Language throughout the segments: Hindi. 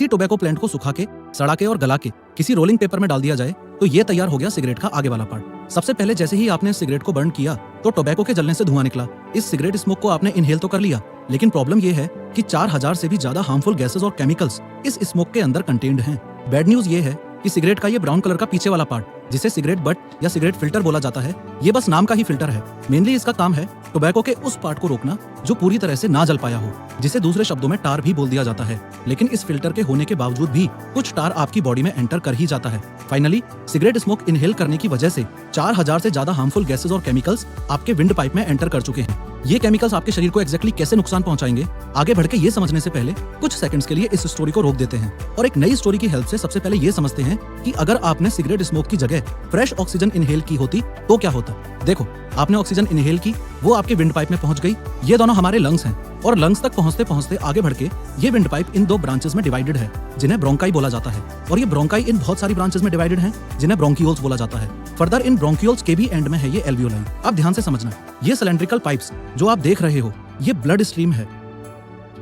इसी टोबैको प्लांट को सुखा के, सड़ा के और गला के किसी रोलिंग पेपर में डाल दिया जाए तो ये तैयार हो गया सिगरेट का आगे वाला पार्ट। सबसे पहले जैसे ही आपने सिगरेट को बर्न किया तो टोबैको के जलने से धुआं निकला। इस सिगरेट स्मोक को आपने इनहेल तो कर लिया, लेकिन प्रॉब्लम ये है कि 4000 से भी ज्यादा हार्मफुल गैसेस और केमिकल्स इस स्मोक के अंदर कंटेन्ड हैं। बैड न्यूज ये है कि सिगरेट का ये ब्राउन कलर का पीछे वाला पार्ट, जिसे सिगरेट बट या सिगरेट फिल्टर बोला जाता है, ये बस नाम का ही फिल्टर है। मेनली इसका काम है टोबैको के उस पार्ट को रोकना जो पूरी तरह से ना जल पाया हो, जिसे दूसरे शब्दों में टार भी बोल दिया जाता है। लेकिन इस फिल्टर के होने के बावजूद भी कुछ टार आपकी बॉडी में एंटर कर ही जाता है। फाइनली सिगरेट स्मोक इनहेल करने की वजह से 4000 से ज्यादा हार्मफुल गैसेस और केमिकल्स आपके विंड पाइप में एंटर कर चुके हैं। ये केमिकल्स आपके शरीर को एग्जैक्टली कैसे नुकसान पहुंचाएंगे, आगे बढ़ के ये समझने से पहले कुछ सेकंड्स के लिए इस स्टोरी को रोक देते हैं और एक नई स्टोरी की हेल्प से सबसे पहले ये समझते हैं कि अगर आपने सिगरेट स्मोक की जगह फ्रेश ऑक्सीजन इनहेल की होती तो क्या होता। देखो, आपने ऑक्सीजन इनहेल की, वो आपके विंड पाइप में पहुंच गई। ये दोनों हमारे लंग्स हैं और लंग्स तक पहुंचते पहुंचते आगे बढ़ के ये विंड पाइप इन 2 ब्रांचेस में डिवाइडेड है, जिन्हें ब्रोंकाई बोला जाता है। और ये ब्रोंकाई इन बहुत सारी ब्रांचेस में डिवाइडेड हैं, जिन्हें ब्रोंकियोल्स बोला जाता है। फर्दर इन ब्रोंकियोल्स के भी एंड में है ये एल्वियोलाई। अब ध्यान से समझना, ये सिलेंड्रिकल पाइप्स जो आप देख रहे हो, ये ब्लड स्ट्रीम है।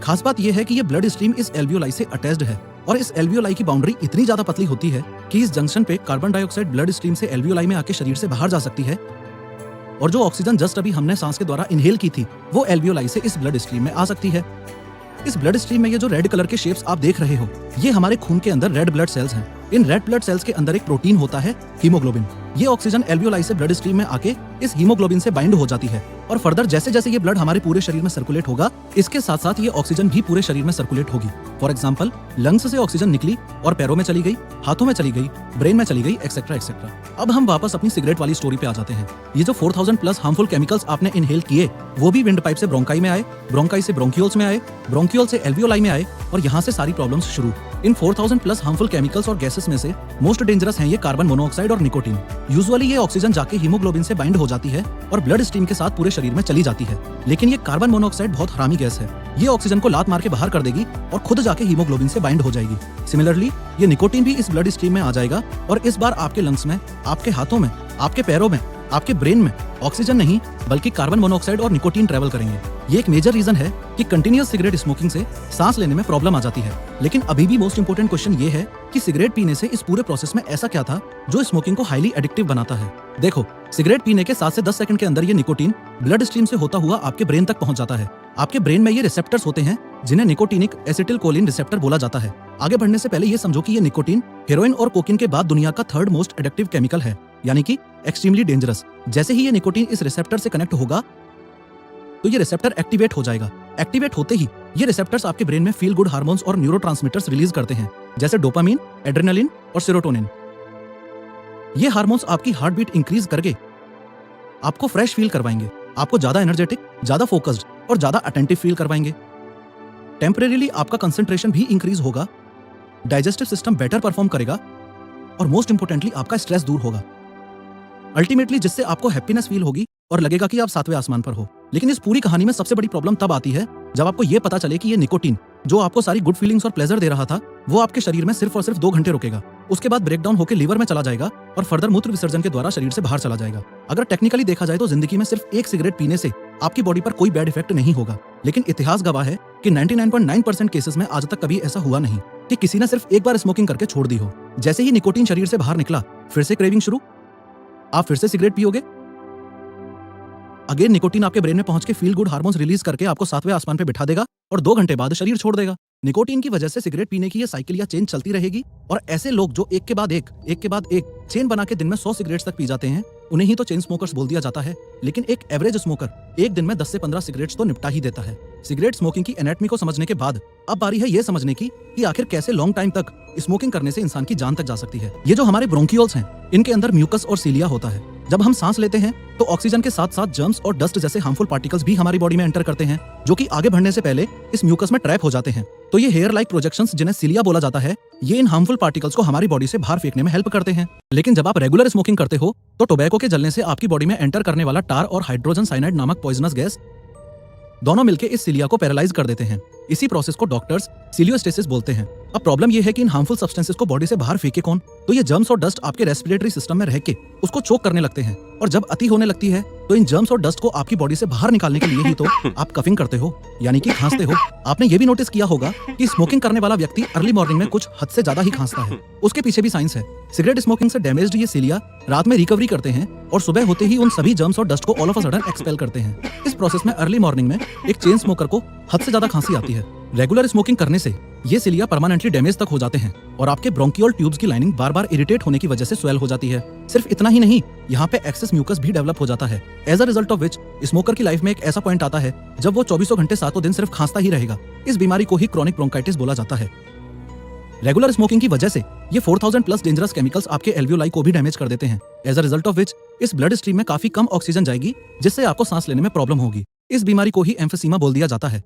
खास बात ये है कि ये ब्लड स्ट्रीम इस एल्वियोलाई से अटैच्ड है और इस एल्वियोलाई की बाउंड्री इतनी ज्यादा पतली होती है कि इस जंक्शन पे कार्बन डाइऑक्साइड ब्लड स्ट्रीम से एल्वियोलाई में आके शरीर से बाहर जा सकती है, और जो ऑक्सीजन जस्ट अभी हमने सांस के द्वारा इनहेल की थी वो एल्वियोलाई से इस ब्लड स्ट्रीम में आ सकती है। इस ब्लड स्ट्रीम में ये जो रेड कलर के शेप्स आप देख रहे हो, ये हमारे खून के अंदर रेड ब्लड सेल्स हैं। इन रेड ब्लड सेल्स के अंदर एक प्रोटीन होता है हीमोग्लोबिन। ये ऑक्सीजन एल्वियोलाई से ब्लड स्ट्रीम में आके इस हीमोग्लोबिन से बाइंड हो जाती है और फर्दर जैसे जैसे ये ब्लड हमारे पूरे शरीर में सर्कुलेट होगा, इसके साथ साथ ये ऑक्सीजन भी पूरे शरीर में सर्कुलेट होगी। फॉर एग्जाम्पल, लंग्स से ऑक्सीजन निकली और पैरों में चली गई, हाथों में चली गई, ब्रेन में चली गई, एक्सेट्रा एक्सेट्रा। अब हम वापस अपनी सिगरेट वाली स्टोरी पे आ जाते हैं। ये जो 4000 प्लस हार्मफुल केमिकल्स आपने इनहेल किए, वो भी विंड पाइप से ब्रोंकाई में आए, ब्रोंकाई से ब्रोंकियोल्स में आए, ब्रोंकियोल से एल्वियोलाई में आए और यहाँ से सारी प्रॉब्लम्स शुरू। इन 4000 प्लस हार्मफुल केमिकल्स और गैसेस में से मोस्ट डेंजरस हैं ये कार्बन मोनोऑक्साइड और निकोटीन। यूजुअली ये ऑक्सीजन जाके हीमोग्लोबिन से बाइंड हो जाती है और ब्लड स्ट्रीम के साथ पूरे शरीर में चली जाती है। लेकिन ये कार्बन मोनोऑक्साइड बहुत हरामी गैस है। ये ऑक्सीजन को लात मार के बाहर कर देगी और खुद जाके हीमोग्लोबिन से बाइंड हो जाएगी। सिमिलरली ये निकोटीन भी इस ब्लड स्ट्रीम में आ जाएगा और इस बार आपके लंग्स में, आपके हाथों में, आपके पैरों में, आपके ब्रेन में ऑक्सीजन नहीं बल्कि कार्बन मोनोऑक्साइड और निकोटीन ट्रेवल करेंगे। ये एक मेजर रीजन है कि कंटिन्यूअस सिगरेट स्मोकिंग से सांस लेने में प्रॉब्लम आ जाती है। लेकिन अभी भी मोस्ट इंपोर्टेंट क्वेश्चन ये है कि सिगरेट पीने से इस पूरे प्रोसेस में ऐसा क्या था जो स्मोकिंग को हाईली एडिक्टिव बनाता है। देखो, सिगरेट पीने के 7 से 10 सेकंड के अंदर ये निकोटीन ब्लड स्ट्रीम से होता हुआ आपके ब्रेन तक पहुंच जाता है। आपके ब्रेन में ये रिसेप्टर्स होते हैं जिन्हें निकोटीनिक एसिटिलकोलिन रिसेप्टर बोला जाता है। आगे बढ़ने से पहले ये समझो कि ये निकोटीन हेरोइन और कोकीन के बाद दुनिया का 3rd मोस्ट एडिक्टिव केमिकल है, यानी कि एक्सट्रीमली डेंजरस। जैसे ही ये निकोटीन इस रिसेप्टर से कनेक्ट होगा तो ये रिसेप्टर एक्टिवेट हो जाएगा। एक्टिवेट होते ही ये रिसेप्टर्स आपके ब्रेन में फील गुड हार्मोन्स और न्यूरोट्रांसमीटर्स रिलीज करते हैं, जैसे डोपामीन, एड्रेनालिन और सेरोटोनिन। ये हार्मोन्स आपकी हार्ट बीट इंक्रीज करके आपको फ्रेश फील करवाएंगे, आपको ज्यादा एनर्जेटिक, ज्यादा फोकस्ड और ज्यादा अटेंटिव फील करवाएंगे। टेम्परेरीली आपका कंसंट्रेशन भी इंक्रीज होगा, डाइजेस्टिव सिस्टम बेटर परफॉर्म करेगा और मोस्ट इंपोर्टेंटली आपका स्ट्रेस दूर होगा। अल्टीमेटली जिससे आपको हैप्पीनेस फील होगी और लगेगा कि आप 7वें आसमान पर हो। लेकिन इस पूरी कहानी में सबसे बड़ी प्रॉब्लम तब आती है जब आपको ये पता चले कि ये निकोटीन जो आपको सारी गुड फीलिंग्स और प्लेजर दे रहा था, वो आपके शरीर में सिर्फ और सिर्फ 2 घंटे रुकेगा। उसके बाद ब्रेकडाउन होकर लीवर में चला जाएगा और फर्दर मूत्र विसर्जन के द्वारा शरीर से बाहर चला जाएगा। अगर टेक्निकली देखा जाए तो जिंदगी में सिर्फ एक सिगरेट पीने से आपकी बॉडी पर कोई बैड इफेक्ट नहीं होगा, लेकिन इतिहास गवाह है कि 99.9% केसेस में आज तक कभी ऐसा हुआ नहीं कि किसी ने सिर्फ एक बार स्मोकिंग करके छोड़ दी हो। जैसे ही निकोटीन शरीर से बाहर निकला, फिर से क्रेविंग शुरू, आप फिर से सिगरेट पियोगे। अगेन निकोटीन आपके ब्रेन में पहुंच के फील गुड हार्मोन्स रिलीज करके आपको 7वें आसमान पे बिठा देगा और 2 घंटे बाद शरीर छोड़ देगा। निकोटीन की वजह से सिगरेट पीने की ये साइकिल या चेन चलती रहेगी और ऐसे लोग जो एक के बाद एक चेन बना के दिन में 100 सिगरेट्स तक पी जाते हैं, उन्हें ही तो चेन स्मोकर्स बोल दिया जाता है। लेकिन एक एवरेज स्मोकर एक दिन में 10 से 15 सिगरेट्स तो निपटा ही देता है। सिगरेट स्मोकिंग की एनाटॉमी को समझने के बाद अब बारी है ये समझने की कि आखिर कैसे लॉन्ग टाइम तक स्मोकिंग करने से इंसान की जान तक जा सकती है। ये जो हमारे ब्रोंकियोल्स हैं, इनके अंदर म्यूकस और सीलिया होता है। जब हम सांस लेते हैं तो ऑक्सीजन के साथ साथ जर्म्स और डस्ट जैसे हार्मफुल पार्टिकल्स भी हमारी बॉडी में एंटर करते हैं, जो कि आगे बढ़ने से पहले इस म्यूकस में ट्रैप हो जाते हैं। तो ये हेयर लाइक प्रोजेक्शंस, जिन्हें सीलिया बोला जाता है, ये इन हार्मफुल पार्टिकल्स को हमारी बॉडी से बाहर फेंकने में हेल्प करते हैं। लेकिन जब आप रेगुलर स्मोकिंग करते हो तो टोबैको के जलने से आपकी बॉडी में एंटर करने वाला टार और हाइड्रोजन साइनाइड नामक पॉइजनस गैस दोनों मिलकर इस सीलिया को पैरालाइज कर देते हैं। इसी प्रोसेस को डॉक्टर्स सीलियोस्टेसिस बोलते हैं। अब प्रॉब्लम ये है कि इन हार्मफुल सब्सटेंसेस को बॉडी से बाहर फेंके कौन? तो ये जर्म्स और डस्ट आपके रेस्पिरेटरी सिस्टम में रह के उसको चोक करने लगते हैं, और जब अति होने लगती है तो इन जर्म्स और डस्ट को आपकी बॉडी से बाहर निकालने के लिए ही तो आप कफिंग करते हो, यानी कि खांसते हो। आपने ये भी नोटिस किया होगा कि स्मोकिंग करने वाला व्यक्ति अर्ली मॉर्निंग में कुछ हद से ज्यादा ही खांसता है। उसके पीछे भी साइंस है। सिगरेट स्मोकिंग से डैमेज्ड ये सिलिया रात में रिकवरी करते हैं और सुबह होते ही उन सभी जर्म्स और डस्ट को all of a sudden expel करते हैं। इस प्रोसेस में अर्ली मॉर्निंग में एक चेन स्मोकर को हद से ज्यादा खांसी आती है। रेगुलर स्मोकिंग करने से ये सिलिया परमानेंटली डैमेज तक हो जाते हैं और आपके ब्रोंकियल ट्यूब्स की लाइनिंग बार बार इरिटेट होने की वजह से स्वेल हो जाती है। सिर्फ इतना ही नहीं, यहाँ पे एक्सेस म्यूकस भी डेवलप हो जाता है। As a result of which smoker की लाइफ में एक ऐसा पॉइंट आता है जब वो 24 घंटे 7 दिन सिर्फ खांसता ही रहेगा। इस बीमारी को ही क्रॉनिक ब्रोंकाइटिस बोला जाता है। रेगुलर स्मोकिंग की वजह से ये 4000 प्लस डेंजरस केमिकल्स आपके एल्वियोलाई को भी डैमेज कर देते हैं। As a result of which इस ब्लड स्ट्रीम में काफी कम ऑक्सीजन जाएगी, जिससे आपको सांस लेने में प्रॉब्लम होगी। इस बीमारी को ही एम्फीसीमा बोल दिया जाता है।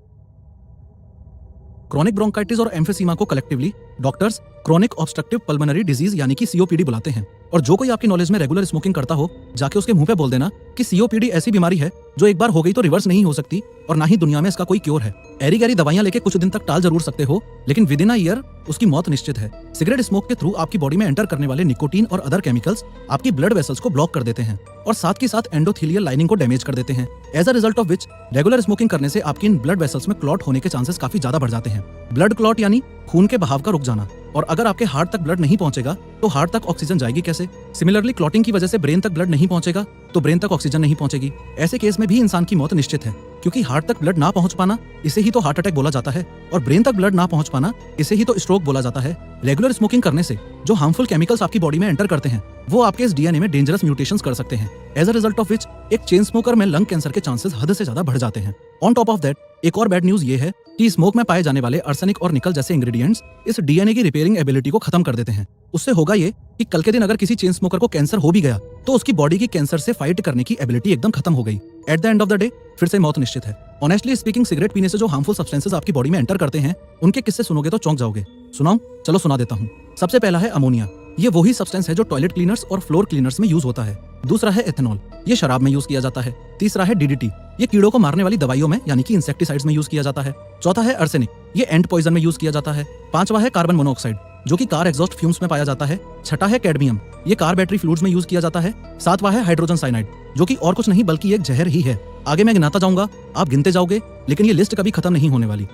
क्रॉनिक ब्रोंकाइटिस और एम्फीसीमा को collectively doctors chronic obstructive pulmonary disease यानी कि सीओपीडी बुलाते हैं। और जो कोई आपकी नॉलेज में रेगुलर स्मोकिंग करता हो, जाके उसके मुंह पे बोल देना कि सीओपीडी ऐसी बीमारी है जो एक बार हो गई तो रिवर्स नहीं हो सकती और ना ही दुनिया में इसका कोई क्योर है। एरी गैरी दवाइयां लेके कुछ दिन तक टाल जरूर सकते हो, लेकिन विद इन अ ईयर उसकी मौत निश्चित है। सिगरेट स्मोक के थ्रू आपकी बॉडी में एंटर करने वाले निकोटीन और अदर केमिकल्स आपकी ब्लड वेसल्स को ब्लॉक कर देते हैं और साथ के साथ एंडोथेलियल लाइनिंग को डैमेज कर देते हैं। As a result of which regular smoking करने से आपकी इन ब्लड वेसल्स में क्लॉट होने के चांसेस काफी ज्यादा बढ़ जाते हैं। ब्लड क्लॉट यानी खून के बहाव का रुक जाना। और अगर आपके हार्ट तक ब्लड नहीं पहुंचेगा तो हार्ट तक ऑक्सीजन जाएगी कैसे? सिमिलरली क्लॉटिंग की वजह से ब्रेन तक ब्लड नहीं पहुंचेगा तो ब्रेन तक ऑक्सीजन नहीं पहुंचेगी। ऐसे केस में भी इंसान की मौत निश्चित है, क्योंकि हार्ट तक ब्लड ना पहुंच पाना इसे ही तो हार्ट अटैक बोला जाता है और ब्रेन तक ब्लड ना पहुंच पाना इसे ही तो स्ट्रोक बोला जाता है। रेगुलर स्मोकिंग करने से जो हार्मफुल केमिकल्स आपकी बॉडी में एंटर करते हैं वो आपके इस डीएनए में डेंजरस म्यूटेशंस कर सकते हैं। As a result of which एक चेन स्मोकर में लंग कैंसर के चांसेस हद से ज्यादा बढ़ जाते हैं। ऑन टॉप ऑफ दैट एक और बैड न्यूज ये है कि स्मोक में पाए जाने वाले आर्सेनिक और निकल जैसे इंग्रेडिएंट्स इस डीएनए की रिपेयरिंग एबिलिटी को खत्म कर देते हैं। उससे होगा ये कि कल के दिन अगर किसी चेन स्मोकर को कैंसर हो भी गया तो उसकी बॉडी की कैंसर से फाइट करने की एबिलिटी एकदम खत्म हो गई। At the end of the day फिर से मौत निश्चित है। ऑनेस्टली स्पीकिंग, सिगरेट पीने से जो हार्मफुल सब्सटेंसेस आपकी बॉडी में एंटर करते हैं उनके किस्से सुनोगे तो चौंक जाओगे। सुनाऊं? चलो सुना देता हूँ। सबसे पहला है अमोनिया। ये वही सब्सटेंस है जो टॉयलेट क्लीनर्स और फ्लोर क्लीनर्स में यूज होता है। दूसरा है एथेनॉल, ये शराब में यूज किया जाता है। तीसरा है डीडीटी, ये कीड़ों को मारने वाली दवाइयों में यानी कि इंसेक्टिसाइड्स में यूज किया जाता है। चौथा है आर्सेनिक, ये एंट पॉइजन में यूज किया जाता है। पांचवा है कार्बन मोनोऑक्साइड, जो कि कार एग्जॉस्ट फ्यूम्स में पाया जाता है। छठा है कैडमियम, ये कार बैटरी फ्लूइड्स में यूज किया जाता है। सातवां है हाइड्रोजन साइनाइड, जो कि और कुछ नहीं बल्कि एक जहर ही है। आगे मैं गिनाता जाऊंगा, आप गिनते जाओगे, लेकिन ये लिस्ट कभी खत्म नहीं होने वाली।